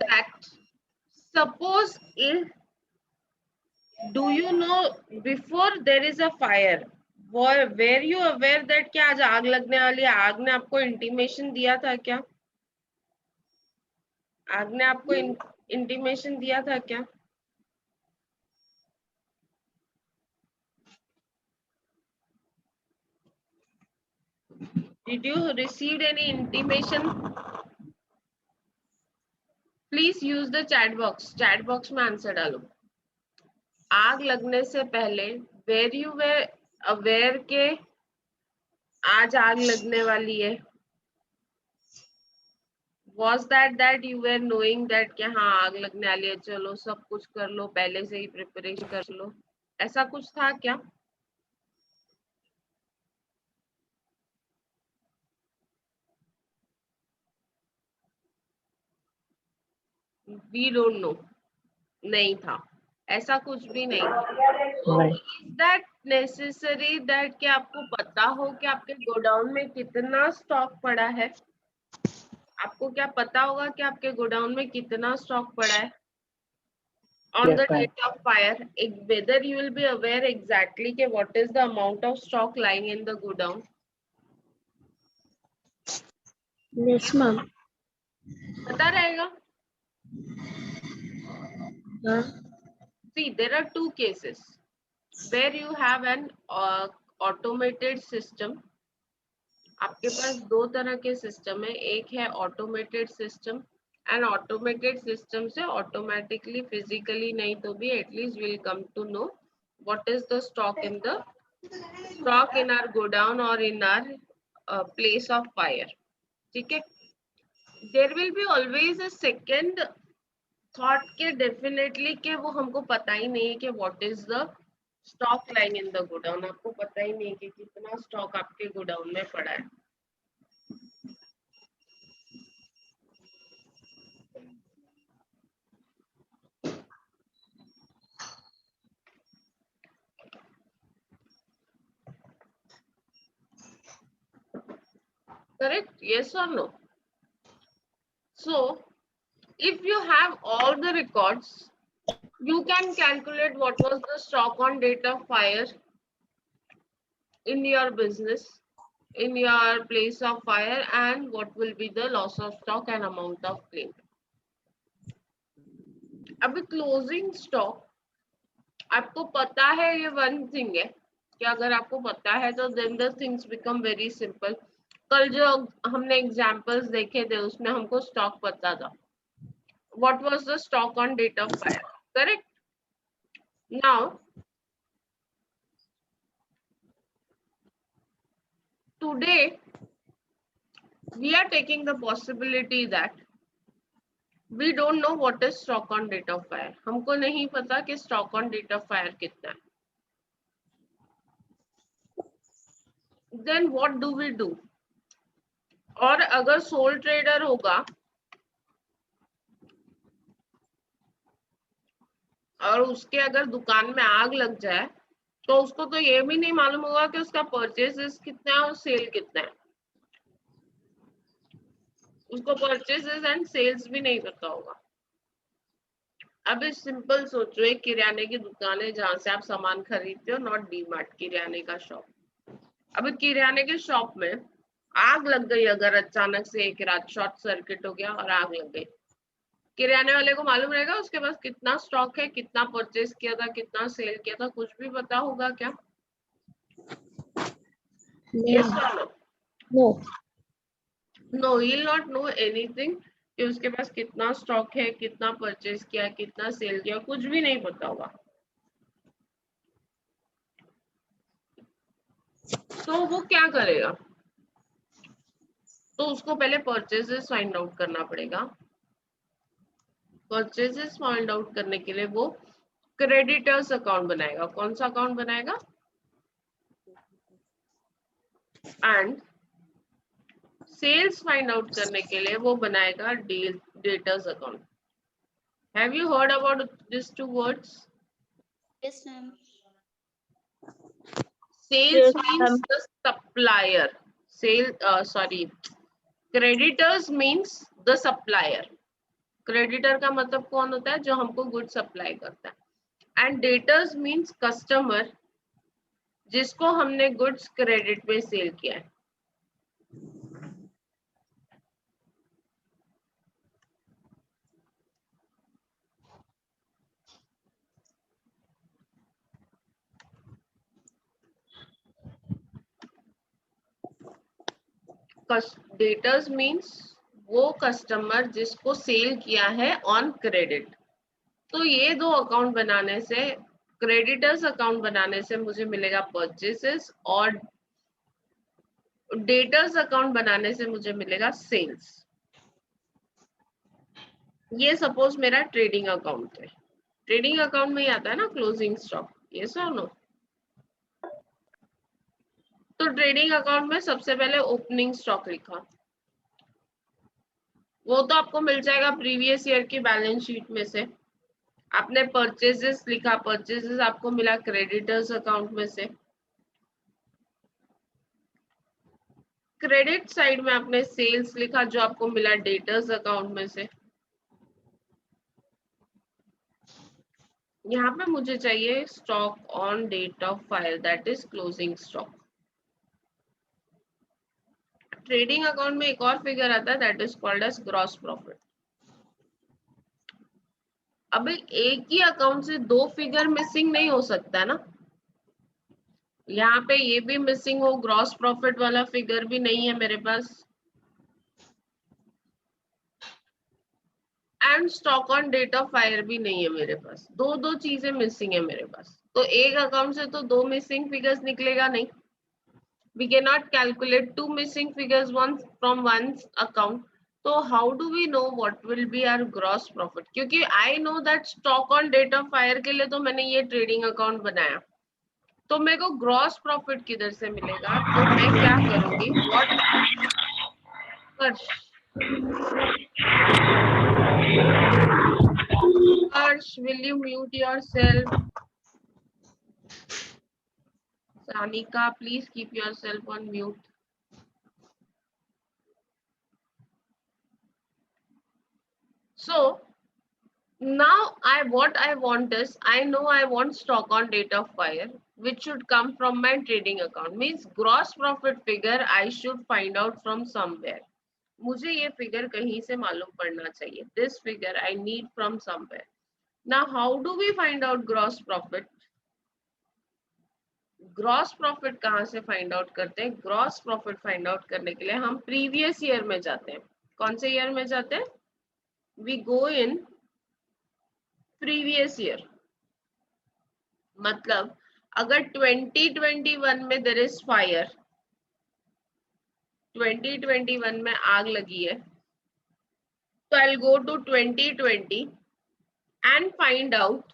that suppose if, do you know, before there is a fire, were you aware that क्या आज आग लगने वाली है? आग ने आपको इंटीमेशन दिया था क्या? आग ने आपको इंटीमेशन दिया था क्या? Did you receive any intimation? Please use the chat box. Chat box में आंसर डालो. आग लगने से पहले were you were aware के आज आग लगने वाली है? Was that you were knowing that कि हाँ आग लगने वाली है, चलो सब कुछ कर लो, पहले से ही प्रिपरेशन कर लो, ऐसा कुछ था क्या? We don't know. नहीं था, ऐसा कुछ भी नहीं था. So is that necessary that कि आपको पता हो कि आपके गोडाउन में कितना स्टॉक पड़ा है? आपको क्या पता होगा कि आपके गोडाउन में कितना स्टॉक पड़ा है on the date of fire? Whether you will be aware exactly कि what is the amount of stock lying in the godown? Yes, ma'am. पता रहेगा? हाँ. See, there are two cases where you have an automated system. आपके पास दो तरह के system है, एक है automated system, and automated system से ऑटोमेटिकली फिजिकली नहीं तो भी at least will come to know what is the stock in our godown और in our place of fire. ठीक है, there will be always a second thought के definitely कि वो हमको पता ही नहीं है कि what is the stock lying in the godown. आपको पता ही नहीं है कि कितना स्टॉक आपके गोडाउन में पड़ा है. Correct? Yes or no? So, if you have all the records, you can calculate what was the stock on date of fire in your business, in your place of fire, and what will be the loss of stock and amount of claim. अभी closing stock, आपको पता है ये one thing है कि अगर आपको पता है तो then the things become very simple. कल जो हमने एग्जाम्पल्स देखे थे उसमें हमको स्टॉक पता था. What was the stock on date of fire? Correct? Now, today we are taking the possibility that we don't know what is stock on date of fire. हमको नहीं पता कि stock on date of fire कितना है. Then what do we do? और अगर sole trader होगा और उसके अगर दुकान में आग लग जाए तो उसको तो ये भी नहीं मालूम होगा कि उसका परचेसेस कितना है और सेल कितना है. उसको परचेसेस एंड सेल्स भी नहीं पता होगा. अभी सिंपल सोचो, एक किराने की दुकान है जहां से आप सामान खरीदते हो, नॉट डीमार्ट, किराने का शॉप. अभी किराने के शॉप में आग लग गई, अगर अचानक से एक रात शॉर्ट सर्किट हो गया और आग लग गई, किराने वाले को मालूम रहेगा उसके पास कितना स्टॉक है, कितना परचेज किया था, कितना सेल किया था, कुछ भी पता होगा क्या? Yes or no? No. No, he will not know anything कि उसके पास कितना स्टॉक है, कितना परचेज किया, कितना सेल किया, कुछ भी नहीं पता होगा. तो वो क्या करेगा? तो उसको पहले परचेजेस फाइंड आउट करना पड़ेगा. परचेजेस फाइंड आउट करने के लिए वो क्रेडिटर्स अकाउंट बनाएगा. कौन सा अकाउंट बनाएगा? एंड सेल्स फाइंड आउट करने के लिए वो बनाएगा debtors account. Have you heard about this two words? Yes, ma'am. Sales means the supplier. Creditors means the supplier. Creditor का मतलब कौन होता है? जो हमको गुड सप्लाई करता है। एंड डेटर्स मीन्स कस्टमर, जिसको हमने गुड्स क्रेडिट पे सेल किया है। डेटर्स मीन्स वो कस्टमर जिसको सेल किया है ऑन क्रेडिट। तो ये दो अकाउंट बनाने से, क्रेडिटर्स अकाउंट बनाने से मुझे मिलेगा परचेसेस, और डेटर्स अकाउंट बनाने से मुझे मिलेगा सेल्स। ये सपोज मेरा ट्रेडिंग अकाउंट है। ट्रेडिंग अकाउंट में ही आता है ना क्लोजिंग स्टॉक, ये सो नो। तो ट्रेडिंग अकाउंट में सबसे पहले ओपनिंग स्टॉक लिखा, वो तो आपको मिल जाएगा प्रीवियस ईयर की बैलेंस शीट में से। आपने परचेजेस लिखा, परचेजेस आपको मिला क्रेडिटर्स अकाउंट में से। क्रेडिट साइड में आपने सेल्स लिखा, जो आपको मिला डेटर्स अकाउंट में से। यहाँ पे मुझे चाहिए stock on date of file, that is closing stock. Trading account में एक और फिगर आता है, that is called as gross profit. अब एक ही अकाउंट से दो फिगर मिसिंग नहीं हो सकता ना। यहाँ पे ये भी मिसिंग हो, ग्रॉस प्रॉफिट वाला फिगर भी नहीं है मेरे पास, and stock on date of fire भी नहीं है मेरे पास। दो दो चीजें मिसिंग है मेरे पास, तो एक अकाउंट से तो दो मिसिंग फिगर्स निकलेगा नहीं। We cannot calculate two missing figures from one account. So how do we know what will be our gross profit? क्योंकि I know that stock on date of fire के लिए तो मैंने ये ट्रेडिंग अकाउंट बनाया, तो मेरे को ग्रॉस प्रॉफिट किधर से मिलेगा? तो मैं क्या करूंगी, what Harsh, will you mute yourself? Sanika, please keep yourself on mute. So now what I want is, I know I want stock on date of fire, which should come from my trading account. Means gross profit figure I should find out from somewhere. मुझे ये figure कहीं से मालूम पड़ना चाहिए. This figure I need from somewhere. Now how do we find out gross profit? Gross profit कहाँ से find out करते हैं? ग्रॉस प्रॉफिट फाइंड आउट करने के लिए हम प्रीवियस ईयर में जाते हैं. कौन से ईयर में जाते हैं? We go in previous year. मतलब अगर 2021 में देयर इज फायर, 2021 में आग लगी है, तो I will go to 2020 and find out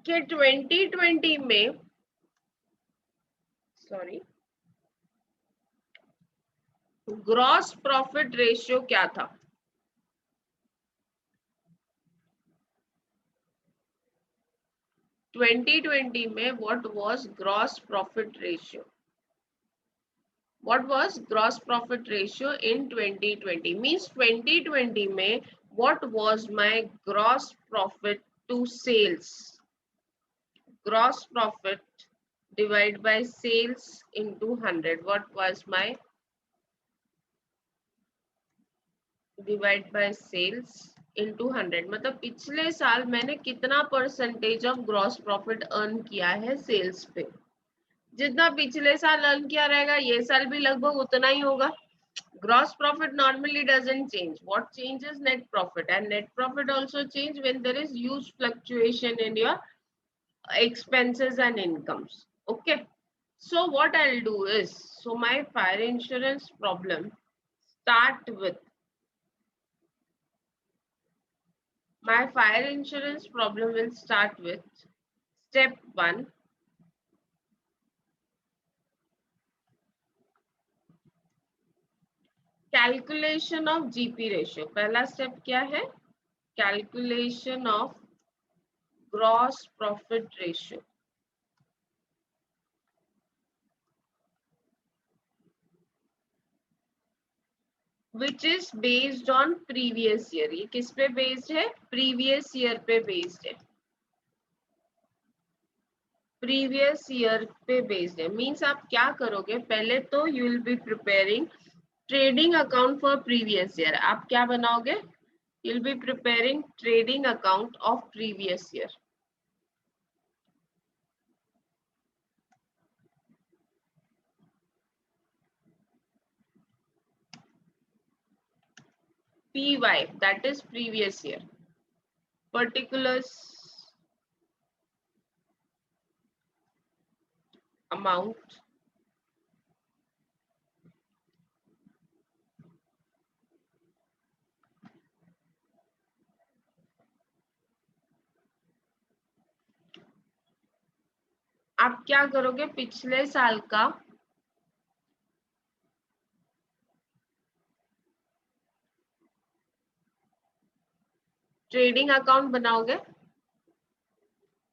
कि 2020 में, सॉरी, ग्रॉस प्रॉफिट रेशियो क्या था. ट्वेंटी ट्वेंटी में what was gross profit ratio? What was gross profit ratio in 2020? Means 2020 में what was my gross profit to sales? Gross profit divided by sales into 100. What was my divide by sales into 100? मतलब पिछले साल मैंने कितना percentage of gross profit earn किया है sales पे. जितना पिछले साल अर्न किया रहेगा ये साल भी लगभग उतना ही होगा. Gross profit normally doesn't change. What changes? Net profit, and net profit also change when there is huge fluctuation in your expenses and incomes. Okay. So what I'll do is, so my fire insurance problem start with, my fire insurance problem will start with step 1. Calculation of GP ratio. पहला step क्या है? Calculation of gross profit ratio. Which is based on previous year. ये किस पे based है? Previous year पे based है, previous year पे बेस्ड है। मीन्स आप क्या करोगे, पहले तो you will be preparing trading account for previous year. आप क्या बनाओगे? You will be preparing trading account of previous year. PY, that is previous year. Particulars amount आप क्या करोगे? पिछले साल का ट्रेडिंग अकाउंट बनाओगे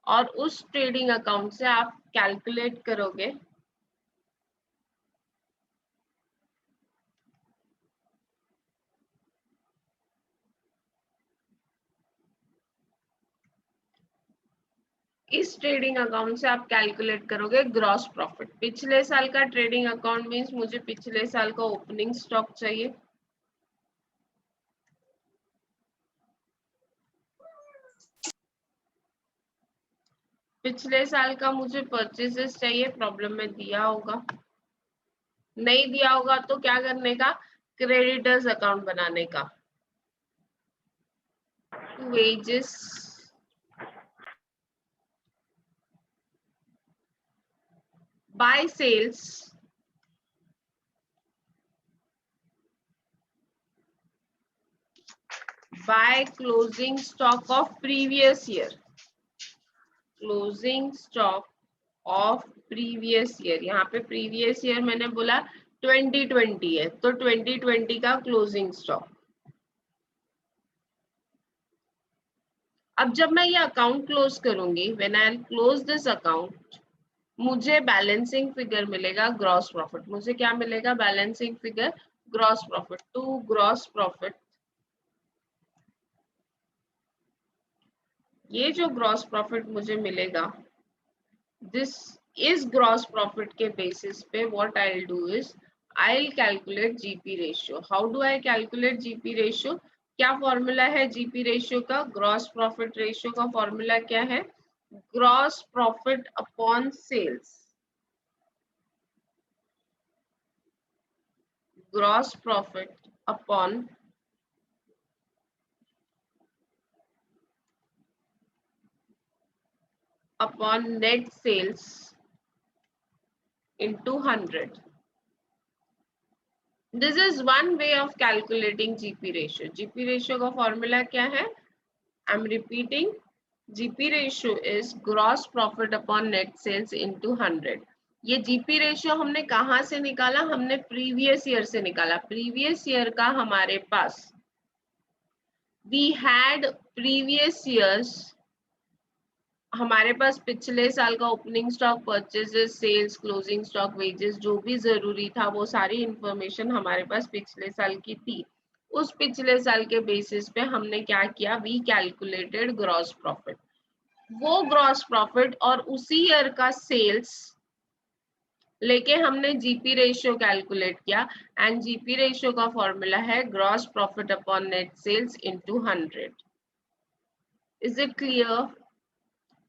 और उस ट्रेडिंग अकाउंट से आप कैलकुलेट करोगे इस ट्रेडिंग अकाउंट से आप कैलकुलेट करोगे ग्रॉस प्रॉफिट। पिछले साल का ट्रेडिंग अकाउंट मीन्स मुझे पिछले साल का ओपनिंग स्टॉक चाहिए, पिछले साल का मुझे परचेजेस चाहिए, प्रॉब्लम में दिया होगा, नहीं दिया होगा तो क्या करने का? क्रेडिटर्स अकाउंट बनाने का। Wages by sales by closing stock of previous year, closing stock of previous year। यहाँ पे previous year मैंने बोला 2020 है, तो 2020 का closing stock। अब जब मैं ये अकाउंट क्लोज करूंगी, when I close this account, मुझे बैलेंसिंग फिगर मिलेगा ग्रॉस प्रॉफिट। मुझे क्या मिलेगा? Balancing figure gross profit. To gross profit, ये जो ग्रॉस प्रॉफिट मुझे मिलेगा, दिस इज ग्रॉस प्रॉफिट के बेसिस पे what I will do is I will calculate GP ratio. How do I calculate GP ratio? क्या फॉर्मूला है GP ratio का? Gross profit ratio का फॉर्मूला क्या है? Gross profit upon sales, gross profit upon net sales into 100. This is one way of calculating GP ratio. GP ratio का formula क्या है? I'm repeating. GP ratio is gross profit upon net sales into 100. ये GP ratio हमने कहाँ से निकाला? हमने previous year से निकाला। प्रीवियस ईयर का हमारे पास we had previous years, हमारे पास पिछले साल का opening stock, purchases, sales, closing stock, wages, जो भी जरूरी था वो सारी इंफॉर्मेशन हमारे पास पिछले साल की थी। उस पिछले साल के बेसिस पे हमने क्या किया? We calculated gross profit. वो ग्रॉस प्रॉफिट और उसी ईयर का सेल्स लेके हमने जीपी रेशियो कैलकुलेट किया, एंड जीपी रेशियो का फॉर्मूला है gross profit upon net sales into 100। Is it clear?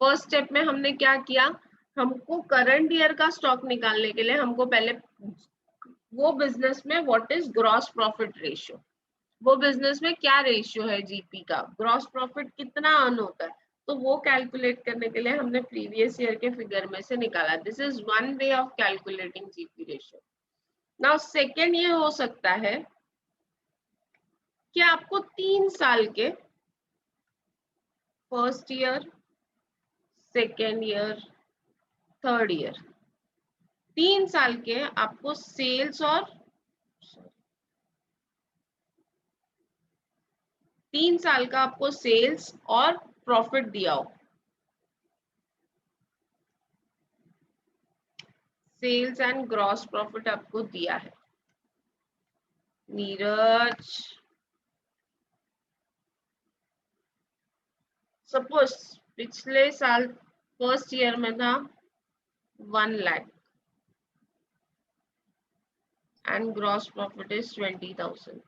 First step में हमने क्या किया? हमको करंट ईयर का स्टॉक निकालने के लिए हमको पहले वो बिजनेस में what is gross profit ratio, वो बिजनेस में क्या रेशियो है जीपी का, ग्रॉस प्रॉफिट कितना अर्न होता है, तो वो कैलकुलेट करने के लिए हमने प्रीवियस ईयर के फिगर में से निकाला। This is one way of calculating GP ratio. Now second ये हो सकता है कि आपको 3 साल के, first year, second year, third year, 3 साल के आपको सेल्स और 3 साल का आपको सेल्स और प्रॉफिट दिया हो, सेल्स एंड ग्रॉस प्रॉफिट आपको दिया है। नीरज, सपोज पिछले साल फर्स्ट ईयर में था 1 lakh and gross profit is 20,000.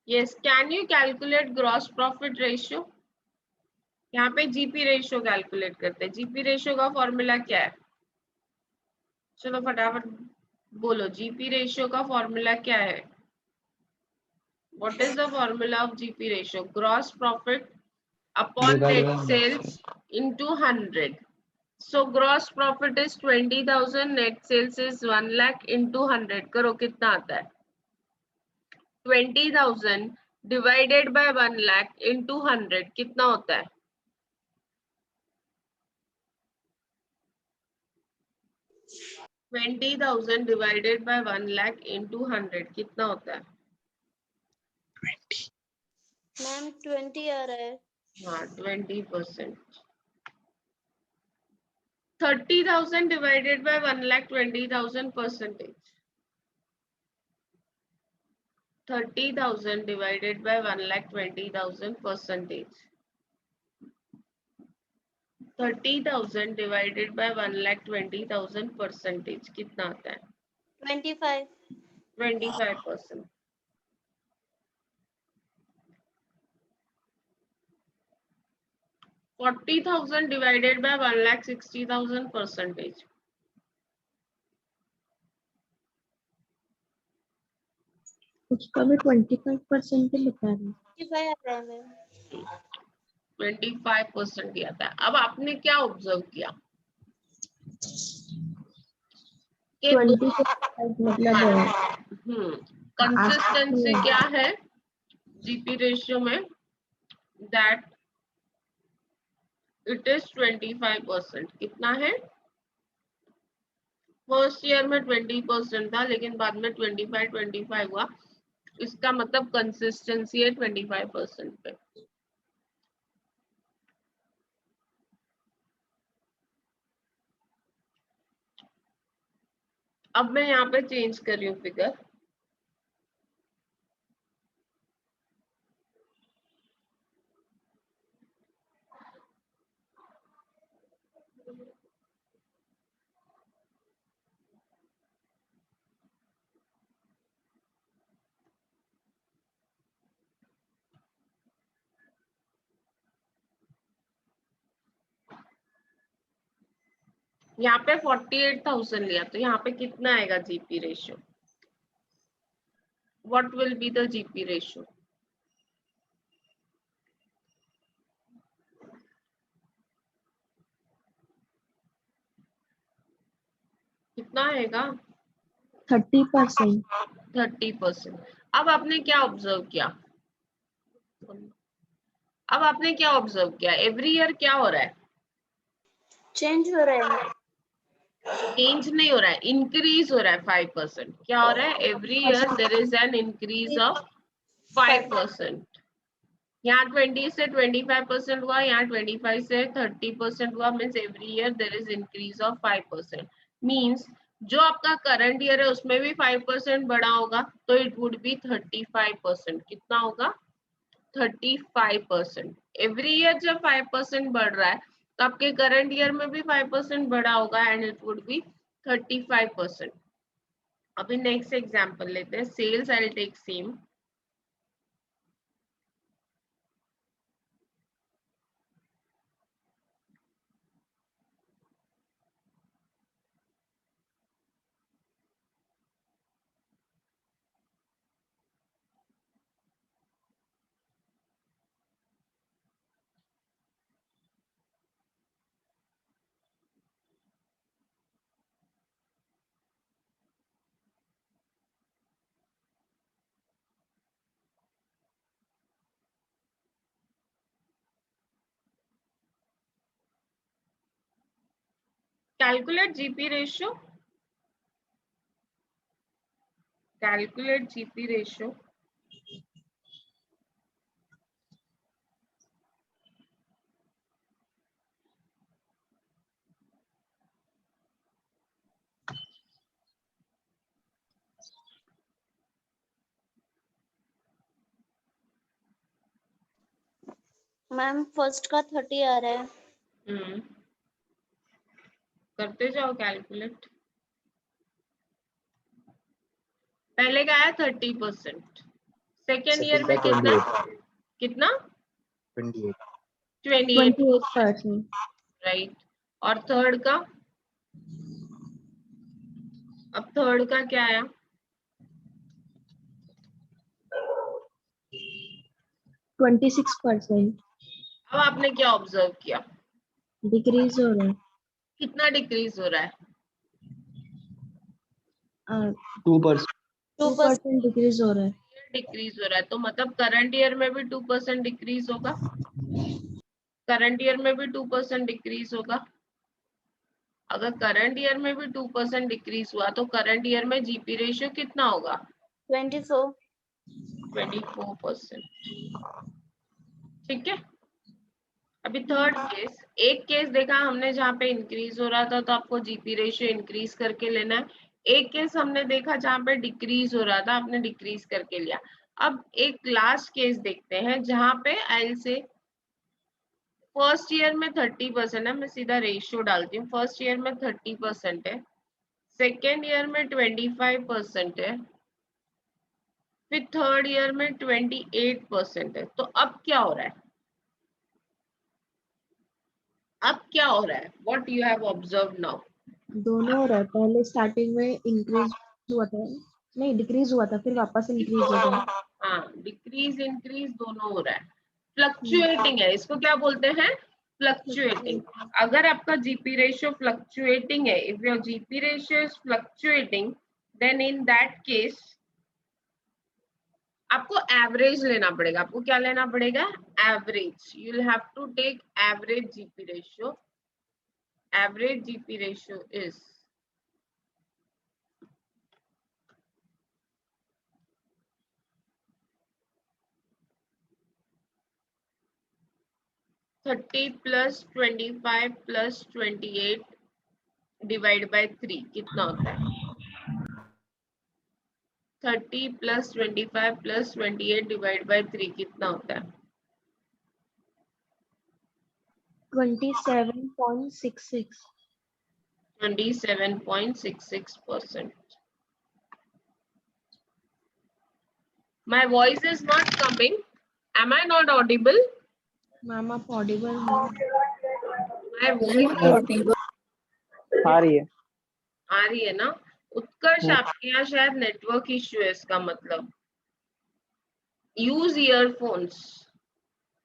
Yes, can you calculate gross profit ratio? यहाँ पे जीपी रेशियो कैलकुलेट करते हैं. जीपी रेशियो का फॉर्मूला क्या है? चलो फटाफट बोलो, जीपी रेशियो का फॉर्मूला क्या है? What is the formula of GP ratio? Gross profit upon net sales into 100. So gross profit is 20,000, net sales is 1 lakh into 100. करो कितना आता है? 20,000 divided by 1 lakh into 100 कितना होता है? 20,000 divided by 1 lakh into 100 कितना होता है? मैम 20 आ रहा है. हाँ 20%. 30,000 divided by 1 lakh 20,000 percentage. 30,000 divided by 1 lakh 20,000 percentage. 30,000 divided by 1 lakh 20,000 percentage कितना आता है? 25. 25%. 40,000 divided by 1 lakh 60,000 percentage. उसका भी 25% ही लिखा है. 25 आ रहा है मैम. 25% ही आता है. अब आपने क्या ऑब्जर्व किया? कि 20% मतलब कंसिस्टेंसी क्या है जीपी रेशियो में? That it is 25%. कितना है? फर्स्ट ईयर में 20% था, लेकिन बाद में 25 हुआ. इसका मतलब कंसिस्टेंसी है 25% पे. अब मैं यहाँ पे चेंज कर रही हूँ फिगर. यहाँ पे 48,000 लिया, तो यहाँ पे कितना आएगा GP ratio? What will be the GP ratio? कितना आएगा? 30%. 30%. अब आपने क्या ऑब्जर्व किया? अब आपने क्या ऑब्जर्व किया? एवरी ईयर क्या हो रहा है? चेंज हो रहा है. चेंज नहीं हो रहा है, इंक्रीज हो रहा है 5%. क्या हो रहा है? Every year there is an increase of 5%. यहाँ 20 से 25% हुआ, यहाँ 25 से 30% हुआ. Means every year there is increase of 5%. Means जो आपका करंट ईयर है उसमें भी 5% बढ़ा होगा, तो इट वुड बी 35%. कितना होगा? 35%. एवरी ईयर जब 5% बढ़ रहा है तो आपके करंट ईयर में भी 5% बढ़ा होगा एंड इट वुड बी 35%. अभी नेक्स्ट एग्जांपल लेते हैं. Sales I will take same. Calculate GP ratio. Calculate GP ratio. Ma'am first का 30 आ रहा है. करते जाओ कैलकुलेट. पहले का है 30%. सेकेंड ईयर में कितना 28. 28. 28%. राइट. और थर्ड का, अब थर्ड का क्या आया? 26%. अब आपने क्या ऑब्जर्व किया? डिक्रीज हो रहा है. कितना डिक्रीज हो रहा है? 2%. 2% डिक्रीज हो रहा है. डिक्रीज हो रहा है, तो मतलब करंट ईयर में भी 2% डिक्रीज होगा. करंट ईयर में भी 2% डिक्रीज होगा. अगर करंट ईयर में भी 2% डिक्रीज हुआ तो करंट ईयर में जीपी रेशियो कितना होगा? 24. 24%. ठीक है. अभी थर्ड केस, एक केस देखा हमने जहाँ पे इंक्रीज हो रहा था तो आपको जीपी रेशियो इंक्रीज करके लेना है. एक केस हमने देखा जहाँ पे डिक्रीज हो रहा था, आपने डिक्रीज करके लिया. अब एक लास्ट केस देखते हैं जहाँ पे आई से फर्स्ट ईयर में 30% है. मैं सीधा रेशियो डालती हूँ. फर्स्ट ईयर में 30% है, सेकेंड ईयर में 25% है, फिर थर्ड ईयर में 28% है. तो अब क्या हो रहा है? अब क्या हो रहा है? What you have observe now? दोनों हो रहा है. पहले स्टार्टिंग में इंक्रीज हुआ था, नहीं डिक्रीज हुआ था, फिर वापस इंक्रीज हो गया. हाँ, डिक्रीज इंक्रीज दोनों हो रहा है. फ्लक्चुएटिंग है, इसको क्या बोलते हैं? फ्लक्चुएटिंग. अगर आपका जीपी रेशियो फ्लक्चुएटिंग है, if your GP ratio is fluctuating, then in that case आपको एवरेज लेना पड़ेगा. आपको क्या लेना पड़ेगा? Average. You will have to take average GP ratio. Average GP ratio is 30 plus 25 plus 28 divide by 3 कितना होता है? 30 प्लस 25 प्लस 28 डिवाइड बाय 3 कितना होता है? 27.66. 27.66%. My voice is not coming. Am I not audible? Ma'am आप Audible हो. My voice आ रही है. आ रही है ना? उत्कर्ष आपके यहाँ शायद नेटवर्क इश्यू है. इसका मतलब यूज ईयरफोन्स,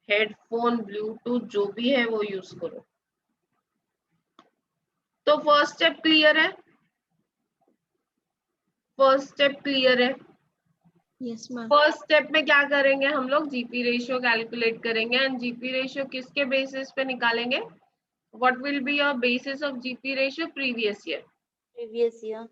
हेडफोन, ब्लूटूथ जो भी है वो यूज करो. तो फर्स्ट स्टेप क्लियर है? फर्स्ट स्टेप क्लियर है? Yes ma'am. फर्स्ट स्टेप में क्या करेंगे हम लोग? जीपी रेशियो कैलकुलेट करेंगे. एंड जीपी रेशियो किसके बेसिस पे निकालेंगे? What will be your basis of GP ratio? Previous year. Previous year.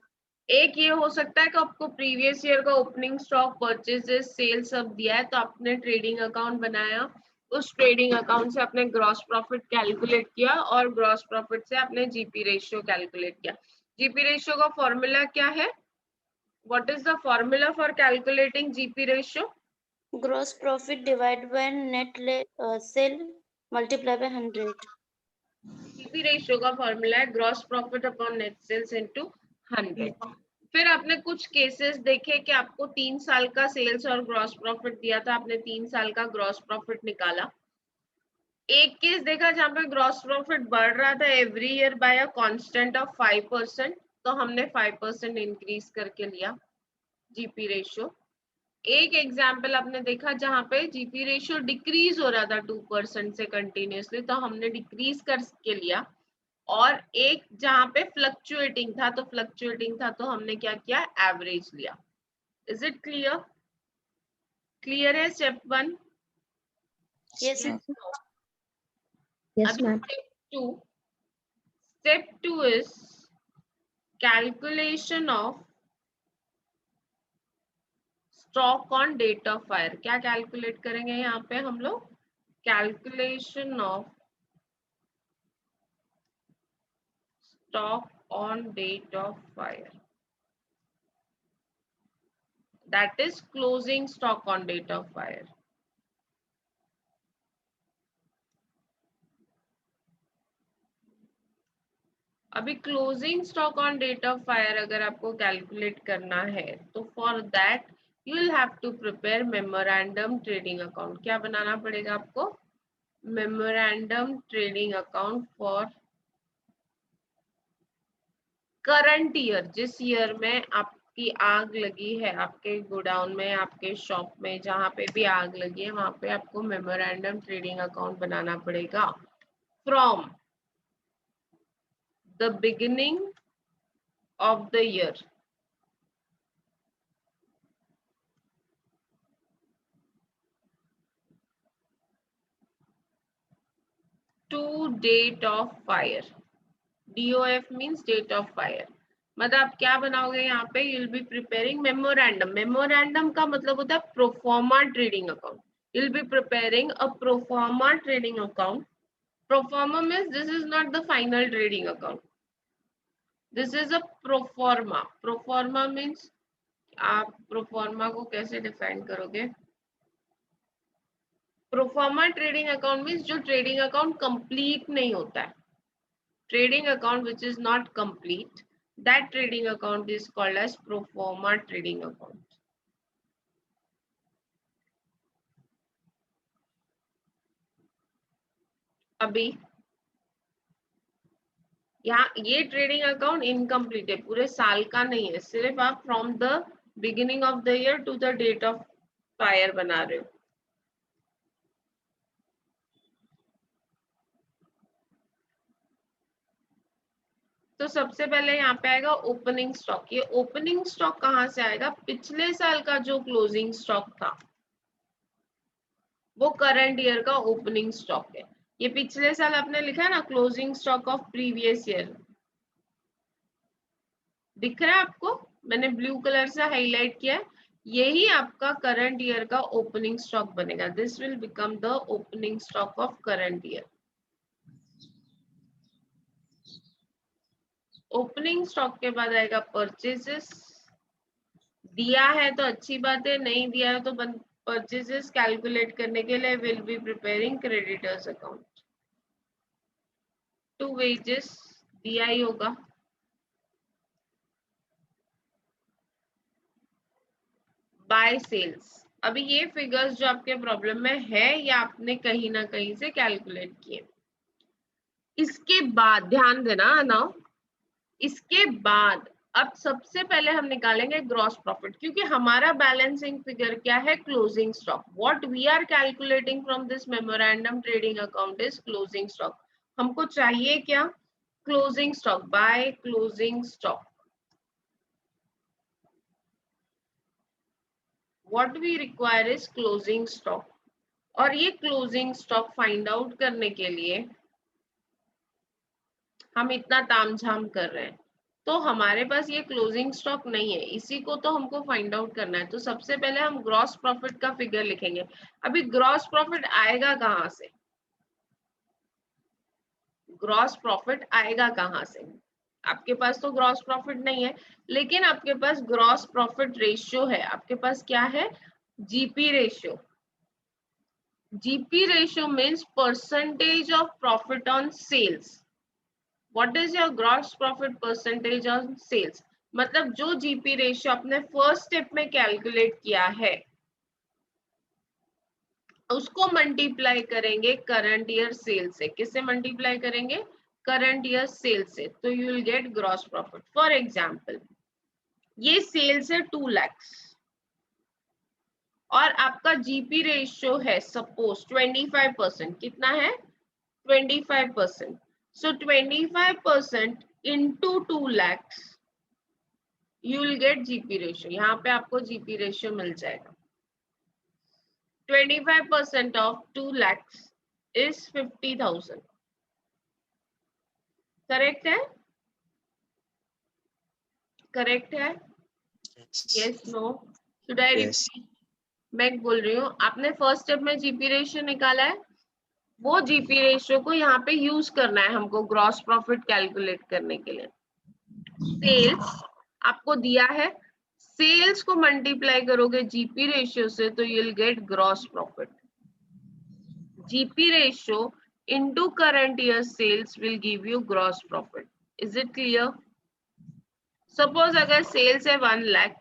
एक ये हो सकता है कि आपको प्रीवियस ईयर का ओपनिंग स्टॉक, परचेजेस, सेल सब दिया है तो आपने ट्रेडिंग अकाउंट बनाया. उस ट्रेडिंग अकाउंट से आपने ग्रॉस प्रॉफिट कैलकुलेट किया और ग्रॉस प्रॉफिट से आपने जीपी रेशियो कैलकुलेट किया. जीपी रेशियो का फॉर्मूला क्या है? What is the formula for calculating GP ratio? Gross profit divided by net sale multiplied by 100. GP ratio का फॉर्मूला है gross profit upon net sales into 100. फिर आपने कुछ cases देखे कि आपको 3 साल का सेल्स और ग्रॉस प्रॉफिट दिया था, आपने 3 साल का ग्रॉस प्रॉफिट निकाला. एक केस देखा जहां पे ग्रॉस प्रॉफिट बढ़ रहा था every year by a constant of 5%, तो हमने 5% इंक्रीज करके लिया जीपी रेशियो. एक एग्जाम्पल आपने देखा जहां पे जीपी रेशियो डिक्रीज हो रहा था 2% से कंटिन्यूसली, तो हमने डिक्रीज करके लिया. और एक जहां पे फ्लक्चुएटिंग था, तो फ्लक्चुएटिंग था तो हमने क्या किया? एवरेज लिया. Is it clear? क्लियर है स्टेप 1? Yes, ma'am. यस अभी ma'am. Step 2 is calculation of stock on date of fire, क्या कैलकुलेट करेंगे यहाँ पे हम लोग? Calculation of stock on date of fire, that is closing stock on date of fire. अभी closing stock on date of fire अगर आपको calculate करना है तो for that you will have to prepare memorandum trading account. क्या बनाना पड़ेगा आपको? Memorandum trading account for current year, जिस ईयर में आपकी आग लगी है, आपके गोडाउन में, आपके शॉप में, जहां पे भी आग लगी है वहां पे आपको मेमोरेंडम ट्रेडिंग अकाउंट बनाना पड़ेगा from the beginning of the year to date of fire. DOF means date of fire. मतलब आप क्या बनाओगे यहाँ पे? You will be preparing memorandum. Memorandum का मतलब होता है proforma trading account. You will be preparing a proforma trading account. Proforma means this is not the final trading account, this is a proforma. Proforma means, आप proforma को कैसे define करोगे? Proforma trading account means जो trading account complete नहीं होता है, trading account which is not complete, that trading account is called as pro forma trading account. अभी यहाँ ये ट्रेडिंग अकाउंट इनकम्प्लीट है, पूरे साल का नहीं है, सिर्फ आप from the beginning of the year to the date of fire बना रहे हो। तो सबसे पहले यहाँ पे आएगा ओपनिंग स्टॉक। ये ओपनिंग स्टॉक कहाँ से आएगा? पिछले साल का जो क्लोजिंग स्टॉक था वो करंट ईयर का ओपनिंग स्टॉक है। ये पिछले साल आपने लिखा है ना, closing stock of previous year, दिख रहा है आपको? मैंने ब्लू कलर से हाईलाइट किया है, यही आपका करंट ईयर का ओपनिंग स्टॉक बनेगा। This will become the opening stock of current year. Opening stock के बाद आएगा परचेजेस। दिया है तो अच्छी बात है, नहीं दिया है तो परचेजेस कैलकुलेट करने के लिए will be preparing creditors account. To wages दिया ही होगा। बाय सेल्स, अभी ये फिगर्स जो आपके प्रॉब्लम में है या आपने कहीं ना कहीं से कैलकुलेट किए। इसके बाद ध्यान देना ना, इसके बाद अब सबसे पहले हम निकालेंगे ग्रॉस प्रॉफिट, क्योंकि हमारा बैलेंसिंग फिगर क्या है? Closing stock. What we are calculating from this memorandum trading account is closing stock. हमको चाहिए क्या? Closing stock. By closing stock what we require is closing stock। और ये क्लोजिंग स्टॉक फाइंड आउट करने के लिए हम इतना तामझाम कर रहे हैं, तो हमारे पास ये क्लोजिंग स्टॉक नहीं है, इसी को तो हमको फाइंड आउट करना है। तो सबसे पहले हम ग्रॉस प्रॉफिट का फिगर लिखेंगे। अभी ग्रॉस प्रॉफिट आएगा कहाँ से? ग्रॉस प्रॉफिट आएगा कहाँ से? आपके पास तो ग्रॉस प्रॉफिट नहीं है, लेकिन आपके पास ग्रॉस प्रॉफिट रेशियो है। आपके पास क्या है? GP ratio. GP ratio means percentage of profit on sales. What is your gross profit percentage on sales? मतलब जो GP ratio आपने फर्स्ट स्टेप में कैलकुलेट किया है उसको मल्टीप्लाई करेंगे करंट ईयर सेल से। किससे मल्टीप्लाई करेंगे? करंट ईयर सेल से। तो you will get gross profit. For example ये सेल्स है 2 लाख और आपका जीपी रेशियो है सपोज 25%। कितना है? 25%। So 25% into 2 lakhs you will get GP ratio। यहाँ पे आपको GP ratio मिल जाएगा। 25% of 2 lakhs is 50,000। करेक्ट है? करेक्ट है? Yes no? Should I Yes. repeat? मैं बोल रही हूँ, आपने फर्स्ट स्टेप में जीपी रेशियो निकाला है, वो जीपी रेशियो को यहाँ पे यूज करना है हमको ग्रॉस प्रॉफिट कैलकुलेट करने के लिए। सेल्स आपको दिया है, सेल्स को मल्टीप्लाई करोगे जीपी रेशियो से तो you will get gross profit. GP ratio into current year sales will give you gross profit. Is it clear? Suppose अगर सेल्स है 1 लाख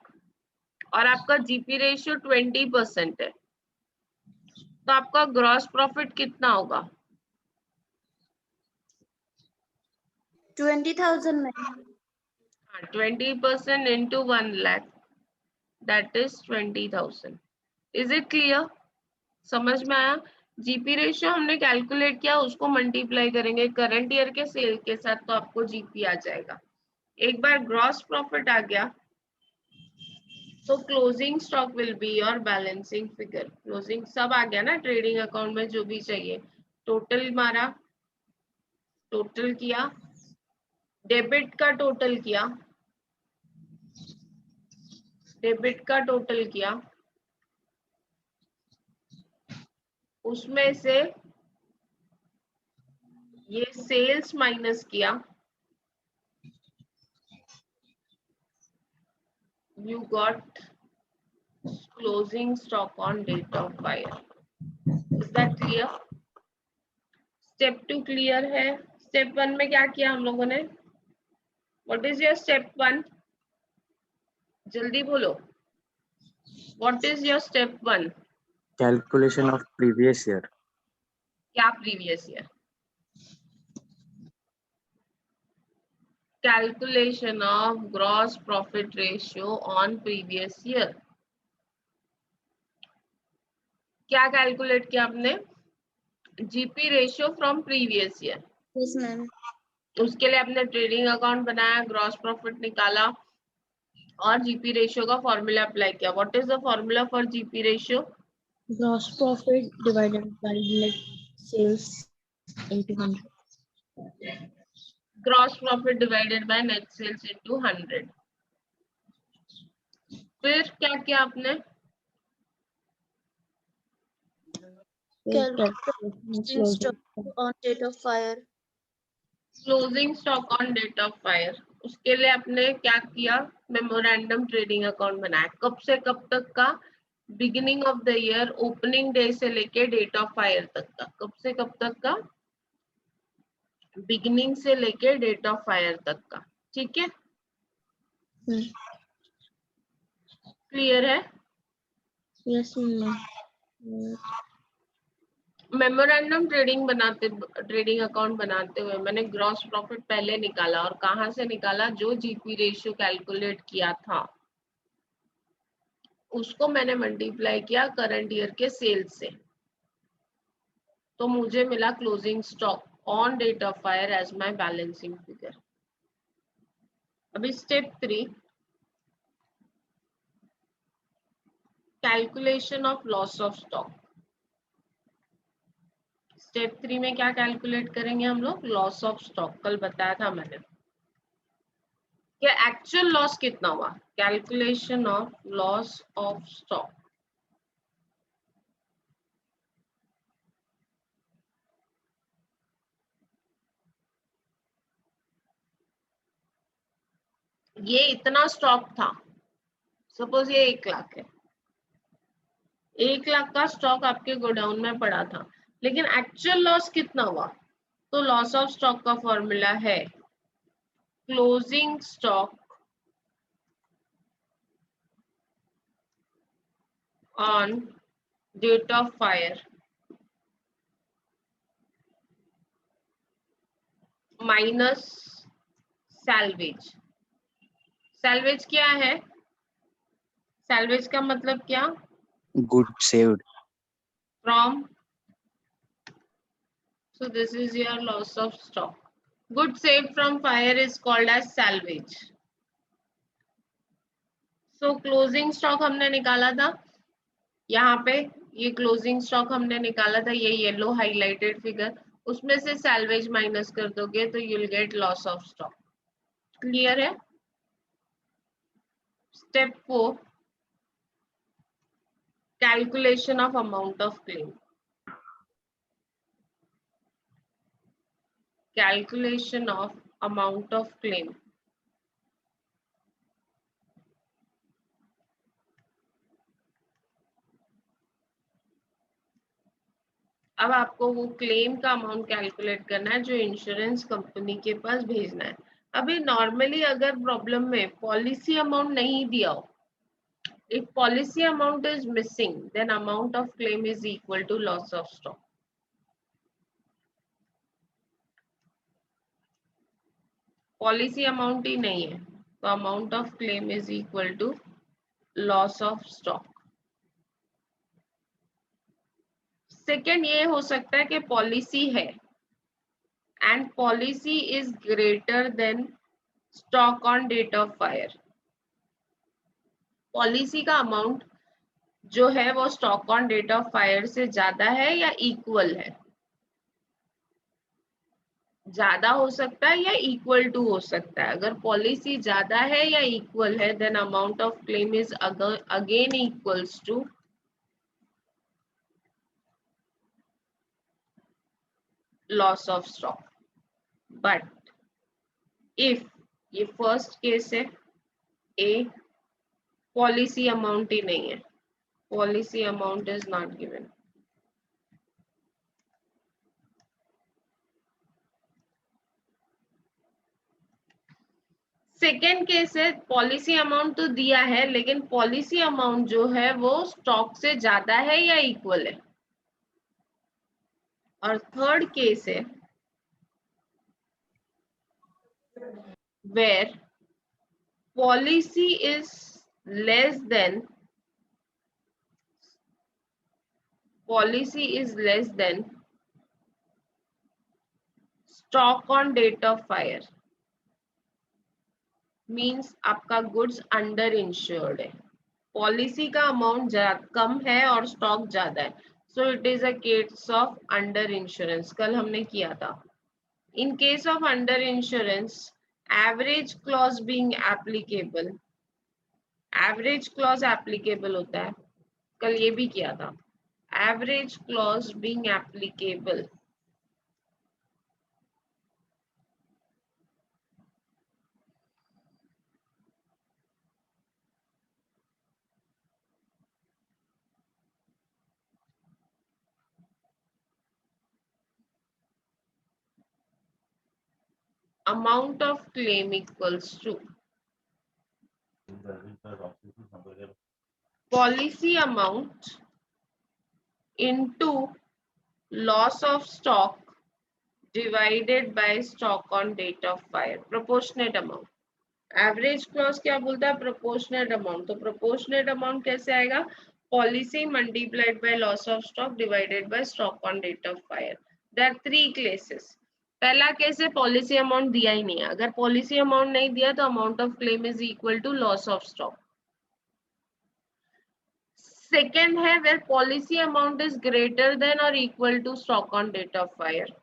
और आपका जीपी रेशियो 20% है, तो आपका ग्रॉस प्रॉफिट कितना होगा? 20,000 में 20% into 1 lakh, that is 20,000. Is it clear? समझ में आया? जीपी रेशियो हमने कैलकुलेट किया, उसको मल्टीप्लाई करेंगे करंट ईयर के सेल के साथ तो आपको जीपी आ जाएगा। एक बार ग्रॉस प्रॉफिट आ गया तो closing stock will be your balancing figure. Closing सब आ गया ना, ट्रेडिंग अकाउंट में जो भी चाहिए, टोटल मारा, टोटल किया, डेबिट का टोटल किया, डेबिट का टोटल किया, उसमें से ये सेल्स माइनस किया, you got closing stock on date of fire. Is that clear? Step 2 clear है? स्टेप 1 में क्या किया हम लोगों ने? What is your step 1? जल्दी बोलो, What is your step 1? Calculation of previous year. क्या previous year? Calculation of gross profit ratio on previous year. क्या कैलकुलेट किया आपने? GP ratio from previous year. Yes ma'am उसके लिए आपने ट्रेडिंग अकाउंट बनाया, ग्रॉस प्रॉफिट निकाला और जीपी रेशियो का फॉर्मूला अप्लाई किया। What is the formula for GP ratio? Gross profit divided by net sales into 100. Gross profit divided by net sales into 100। फिर क्या किया आपने? Calculation stock on date of fire. Closing stock on date of fire. उसके लिए आपने क्या किया? Memorandum trading account बनाया। कब से कब तक का? Beginning of the year, opening day से लेके डेट ऑफ फायर तक का। कब से कब तक का? बिगिनिंग से लेके डेट ऑफ फायर तक का। ठीक है, क्लियर है? Yes, ma'am. Memorandum trading account बनाते हुए मैंने ग्रॉस प्रॉफिट पहले निकाला, और कहां से निकाला? जो जीपी रेशियो कैलकुलेट किया था उसको मैंने मल्टीप्लाई किया करंट ईयर के सेल्स से, तो मुझे मिला closing stock on date of fire as my balancing figure. अभी step 3, calculation of loss of stock. Step 3 में क्या कैलकुलेट करेंगे हम लोग? Loss of stock. कल बताया था मैंने कि एक्चुअल लॉस कितना हुआ। Calculation of loss of stock. ये इतना स्टॉक था, सपोज ये 1 लाख है, 1 लाख का स्टॉक आपके गोडाउन में पड़ा था, लेकिन एक्चुअल लॉस कितना हुआ? तो लॉस ऑफ स्टॉक का फॉर्मूला है closing stock on date of fire minus salvage. Salvage क्या है? सैल्वेज का मतलब क्या? Good saved. From, so this is your loss of stock. Good saved from fire is called as salvage. So closing stock हमने निकाला था, यहाँ पे ये closing stock हमने निकाला था, ये येलो हाईलाइटेड फिगर, उसमें से salvage माइनस कर दोगे तो you'll get loss of stock. Clear है? Step 4, Calculation of amount of claim. Calculation of amount of claim. अब आपको वो क्लेम का अमाउंट कैलकुलेट करना है जो इंश्योरेंस कंपनी के पास भेजना है। अभी नॉर्मली अगर प्रॉब्लम में पॉलिसी अमाउंट नहीं दिया हो, if policy amount is missing, then amount of claim is equal to loss of stock. Policy amount ही नहीं है तो amount of claim is equal to loss of stock. Second ये हो सकता है कि पॉलिसी है and policy is greater than stock on date of fire. Policy का अमाउंट जो है वो stock on date of fire से ज्यादा है या इक्वल है। ज्यादा हो सकता है या इक्वल टू हो सकता है। अगर पॉलिसी ज्यादा है या इक्वल है then amount of claim is again equals to loss of stock. But if ये फर्स्ट केस है, ए पॉलिसी अमाउंट ही नहीं है, policy amount is not given. Second case है पॉलिसी अमाउंट तो दिया है लेकिन पॉलिसी अमाउंट जो है वो स्टॉक से ज्यादा है या इक्वल है। और थर्ड केस है where policy is less than stock on date of fire. Means आपका गुड्स अंडर इंश्योर्ड है, पॉलिसी का अमाउंट कम है और स्टॉक ज्यादा है, so it is a case of under insurance. कल हमने किया था। In case of under insurance average clause being applicable, average clause applicable होता है, कल ये भी किया था। Average clause being applicable amount of claim equals to policy amount into loss of stock divided by stock on date of fire, proportionate amount। Average clause क्या बोलता है? Proportionate amount. तो प्रोपोर्शनेट अमाउंट कैसे आएगा? Policy multiplied by loss of stock divided by stock on date of fire. There are three cases. पहला case है policy amount दिया ही नहीं है, अगर पॉलिसी अमाउंट नहीं दिया तो amount of claim is equal to loss of stock. Second है where policy amount is greater than और equal to stock on date of fire.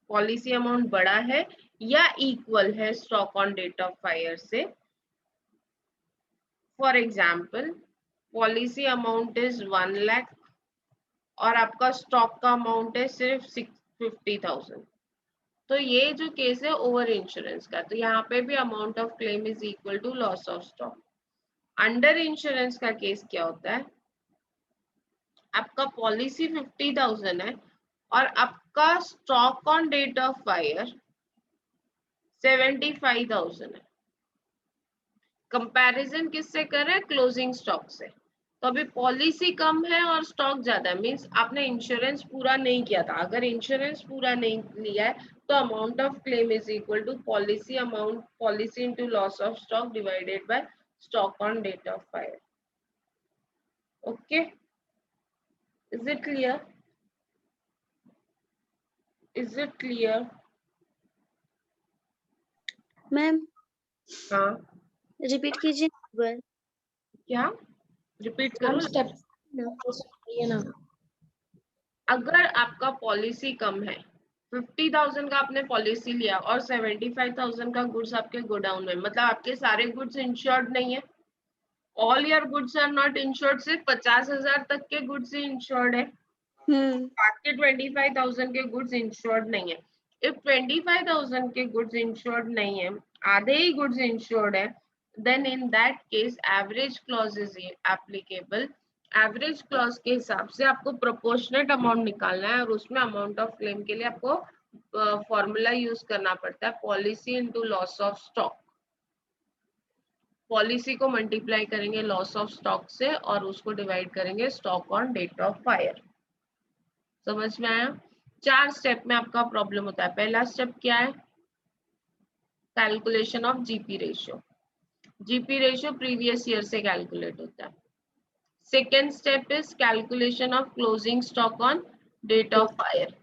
Policy amount बड़ा है या इक्वल है stock on date of fire से। For example policy amount is 1 lakh और आपका stock का अमाउंट है सिर्फ 50,000, तो ये जो केस है ओवर इंश्योरेंस का, तो यहाँ पे भी amount of claim is equal to loss of stock. Under insurance का केस क्या होता है? आपका पॉलिसी 50,000 है और आपका stock on date of fire 75,000 है। कंपैरिजन किससे कर रहे हैं? क्लोजिंग स्टॉक से। तो अभी पॉलिसी कम है और स्टॉक ज्यादा है, मीन्स आपने इंश्योरेंस पूरा नहीं किया था। अगर इंश्योरेंस पूरा नहीं लिया है तो amount of claim is equal to policy amount, policy into loss of stock divided by stock on date of fire. Okay, is it clear? Is it clear? Ma'am हाँ, रिपीट कीजिए। क्या रिपीट हम करूँ? स्टेप ना। अगर आपका policy कम है, 50,000 का आपने पॉलिसी लिया और 75,000 का गुड्स आपके गोडाउन में, मतलब आपके सारे गुड्स इंश्योर्ड नहीं है all your goods are not insured, सिर्फ 50,000 तक के गुड्स ही इंश्योर्ड है, बाकी 25,000 के गुड्स इंश्योर्ड नहीं है। इफ 25,000 के गुड्स इंश्योर्ड नहीं है, आधे ही गुड्स इंश्योर्ड है, then in that case average clause is applicable. Average clause के हिसाब से आपको प्रोपोर्शनेट अमाउंट निकालना है और उसमें अमाउंट ऑफ क्लेम के लिए आपको फॉर्मूला यूज करना पड़ता है, policy into loss of stock. Policy को मल्टीप्लाई करेंगे लॉस ऑफ स्टॉक से और उसको डिवाइड करेंगे stock on date of fire. समझ में आया? 4 स्टेप में आपका प्रॉब्लम होता है। पहला स्टेप क्या है? Calculation of GP ratio. GP ratio previous year से कैलकुलेट होता है। Second step is calculation of closing stock on date of fire.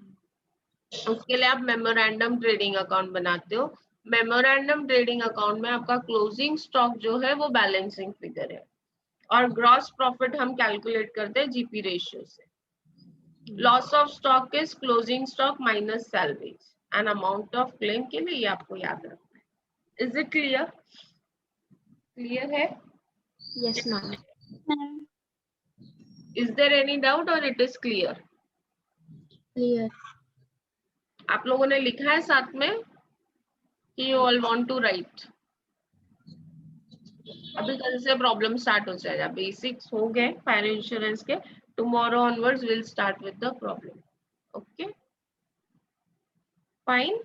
उसके लिए आप मेमोरेंडम ट्रेडिंग अकाउंट बनाते हो। मेमोरेंडम ट्रेडिंग अकाउंट में आपका क्लोजिंग स्टॉक जो है वो बैलेंसिंग फिगर है और ग्रॉस प्रॉफिट हम कैलकुलेट करते हैं जीपी रेशियो से। Loss of stock is closing stock minus salaries and amount of claim के लिए ये आपको याद रखना है। Is it clear? क्लियर है? Yes, ma'am. Is there any doubt और इट इज क्लियर? Clear. आप लोगों ने लिखा है साथ में कि you all want to write? अभी कल से प्रॉब्लम स्टार्ट हो जाएगा। बेसिक्स हो गए फायर इंश्योरेंस के। Tomorrow onwards will start with the problem. Okay, fine.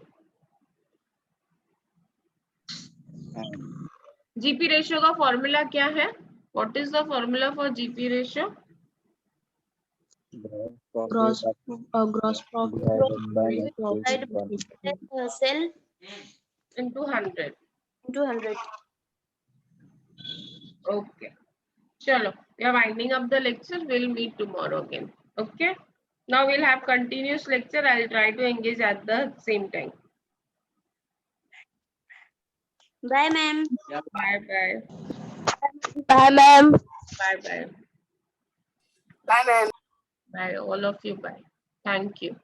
GP ratio का फॉर्मूला क्या है? What is the formula for GP ratio? Gross profit. Sell into 100. into 100. Okay. Chalo, we are winding up the lecture. We'll meet tomorrow again. Okay. Now we'll have continuous lecture. I'll try to engage at the same time. Bye, ma'am. Bye bye. Bye, ma'am. Bye bye. Bye, ma'am. Bye all of you. Bye. Thank you.